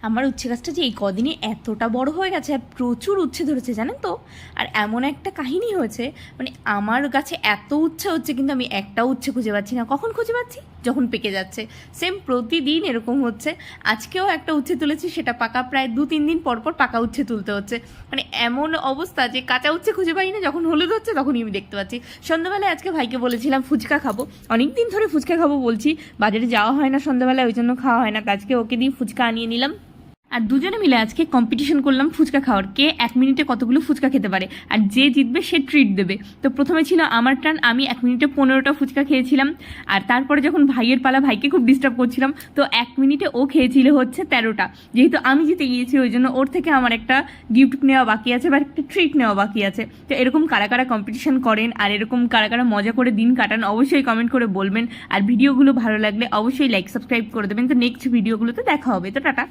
আমার উচ্ছে গাছটা যে এই কদিনে এতটা বড় হয়ে গেছে আর প্রচুর উচ্ছে ধরেছে জানেন তো। আর এমন একটা কাহিনী হয়েছে, মানে আমার গাছে এত উচ্ছে হচ্ছে কিন্তু আমি একটা উচ্ছে খুঁজে পাচ্ছি না। কখন খুঁজে পাচ্ছি? যখন পেকে যাচ্ছে। সেম প্রতিদিন এরকম হচ্ছে। আজকেও একটা উচ্ছে তুলেছি, সেটা পাকা প্রায় 2-3 দিন পর পর পাকা উচ্ছে তুলতে হচ্ছে। মানে এমন অবস্থা যে কাঁচা উচ্ছে খুঁজে পাই না, যখন হলুদ হচ্ছে তখনই আমি দেখতে পাচ্ছি। সন্ধ্যাবেলায় আজকে ভাইকে বলেছিলাম ফুচকা খাবো, অনেক দিন ধরে ফুচকা খাবো বলছি, বাজারে যাওয়া হয় না সন্ধ্যাবেলায়, ওই জন্য খাওয়া হয় না। আজকে ওকে দিয়ে ফুচকা আনিয়ে নিলাম আর দুজনে মিলে আজকে কম্পিটিশন করলাম ফুচকা খাওয়ার, কে 1 মিনিটে কতগুলো ফুচকা খেতে পারে আর যে জিতবে সে ট্রিট দেবে। তো প্রথমে ছিল আমার টার্ন, আমি 1 মিনিটে 15টা ফুচকা খেয়েছিলাম। আর তারপরে যখন ভাইয়ের পালা, ভাইকে খুব ডিস্টার্ব করছিলাম, তো 1 মিনিটে ও খেয়েছিল হচ্ছে 13টা। যেহেতু আমি জিতে গিয়েছি ওই জন্য ওর থেকে আমার একটা গিফট নেওয়া বাকি আছে বা একটা ট্রিট নেওয়া বাকি আছে। তো এরকম কারা কারা কম্পিটিশন করেন আর এরকম কারা কারা মজা করে দিন কাটান অবশ্যই কমেন্ট করে বলবেন। আর ভিডিওগুলো ভালো লাগলে অবশ্যই লাইক সাবস্ক্রাইব করে দেবেন। তো নেক্সট ভিডিওগুলোতে দেখা হবে। তো টাটা।